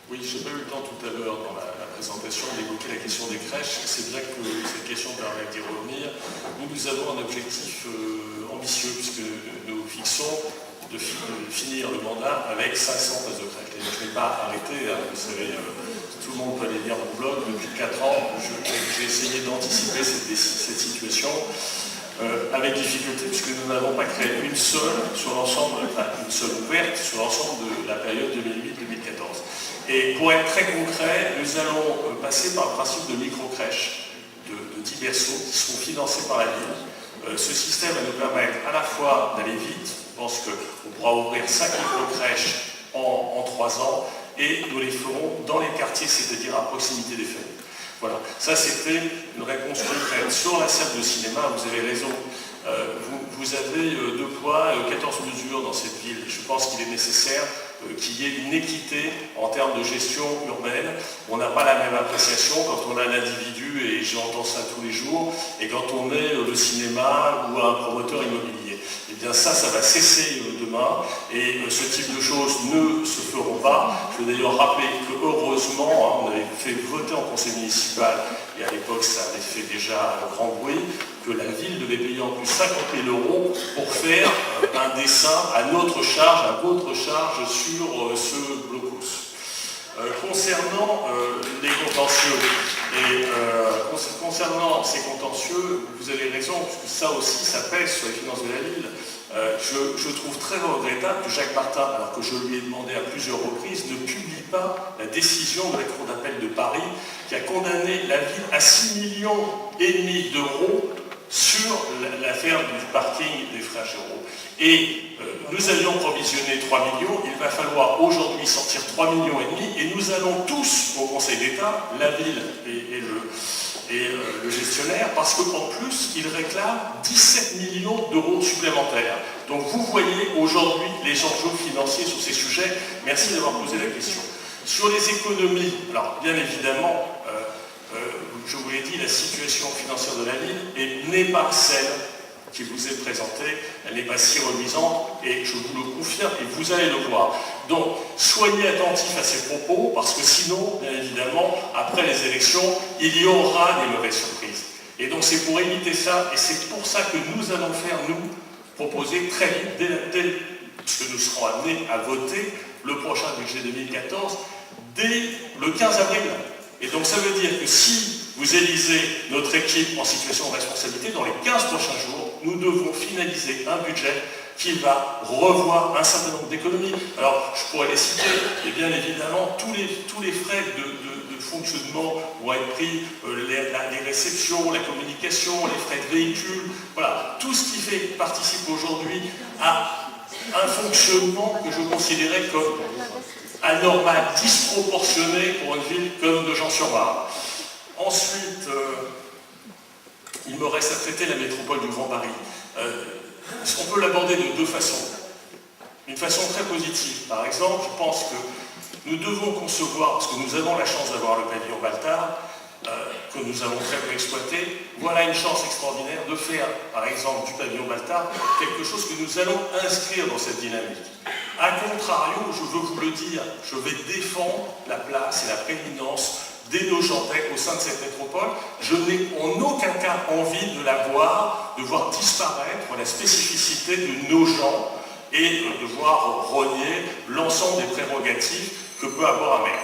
Oui, je n'ai pas eu le temps tout à l'heure dans la présentation d'évoquer la question des crèches. C'est bien que cette question permet d'y revenir. Nous avons un objectif ambitieux puisque nous fixons de finir le mandat avec 500 places de crèche. Et je n'ai pas arrêté, hein, vous savez, tout le monde peut aller lire mon blog. Depuis 4 ans, j'ai essayé d'anticiper cette situation. Avec difficulté, puisque nous n'avons pas créé une seule sur l'ensemble, enfin une seule ouverte sur l'ensemble de la période 2008-2014. Et pour être très concret, nous allons passer par le principe de micro-crèches, de 10 berceaux qui seront financés par la ville. Ce système va nous permettre à la fois d'aller vite, je pense qu'on pourra ouvrir 5 micro-crèches en 3 ans, et nous les ferons dans les quartiers, c'est-à-dire à proximité des familles. Voilà, ça c'était une réponse concrète. Sur la salle de cinéma, vous avez raison, vous avez 2 poids, 14 mesures dans cette ville. Je pense qu'il est nécessaire qu'il y ait une équité en termes de gestion urbaine. On n'a pas la même appréciation quand on a l'individu, et j'entends ça tous les jours, et quand on est le cinéma ou un promoteur immobilier. Eh bien ça va cesser demain, et ce type de choses ne se feront pas. Je veux d'ailleurs rappeler que heureusement, on avait fait voter en conseil municipal, et à l'époque ça avait fait déjà un grand bruit, que la ville devait payer en plus 50 000 € pour faire un dessin à votre charge sur ce blocus. Concernant les contentieux, et concernant ces contentieux, vous avez raison, puisque ça aussi, ça pèse sur les finances de la ville. Je trouve très regrettable que Jacques Martin, alors que je lui ai demandé à plusieurs reprises, ne publie pas la décision de la Cour d'appel de Paris qui a condamné la ville à 6,5 millions d'euros sur l'affaire du parking des Frères Géraud. Et nous avions provisionné 3 millions, il va falloir aujourd'hui sortir 3,5 millions, et nous allons tous au Conseil d'État, la ville et le gestionnaire, parce qu'en plus, il réclame 17 millions d'euros supplémentaires. Donc vous voyez aujourd'hui les enjeux financiers sur ces sujets. Merci d'avoir posé la question. Sur les économies, alors bien évidemment, je vous l'ai dit, la situation financière de la ville n'est pas celle qui vous est présentée, elle n'est pas si reluisante, et je vous le confirme, et vous allez le voir. Donc, soyez attentifs à ces propos, parce que sinon, bien évidemment, après les élections, il y aura des mauvaises surprises. Et donc, c'est pour éviter ça, et c'est pour ça que nous allons faire, nous, proposer très vite, dès que nous serons amenés à voter le prochain budget 2014, dès le 15 avril. Et donc, ça veut dire que si vous élisez notre équipe en situation de responsabilité, dans les 15 prochains jours, nous devons finaliser un budget qui va revoir un certain nombre d'économies. Alors, je pourrais les citer, et bien évidemment, tous les frais de fonctionnement vont être pris, les réceptions, la communication, les frais de véhicules, voilà, tout ce qui participe aujourd'hui à un fonctionnement que je considérais comme anormal, disproportionné pour une ville comme de Nogent-sur-Marne. Ensuite, il me reste à traiter la métropole du Grand Paris. On peut l'aborder de 2 façons. Une façon très positive. Par exemple, je pense que nous devons concevoir, parce que nous avons la chance d'avoir le pavillon Baltard, que nous avons très peu exploité, voilà une chance extraordinaire de faire, par exemple, du pavillon Baltard, quelque chose que nous allons inscrire dans cette dynamique. A contrario, je veux vous le dire, je vais défendre la place et la prééminence des Nogentais au sein de cette métropole. Je n'ai en aucun cas envie de voir disparaître la spécificité de Nogent et de voir rogner l'ensemble des prérogatives que peut avoir un maire.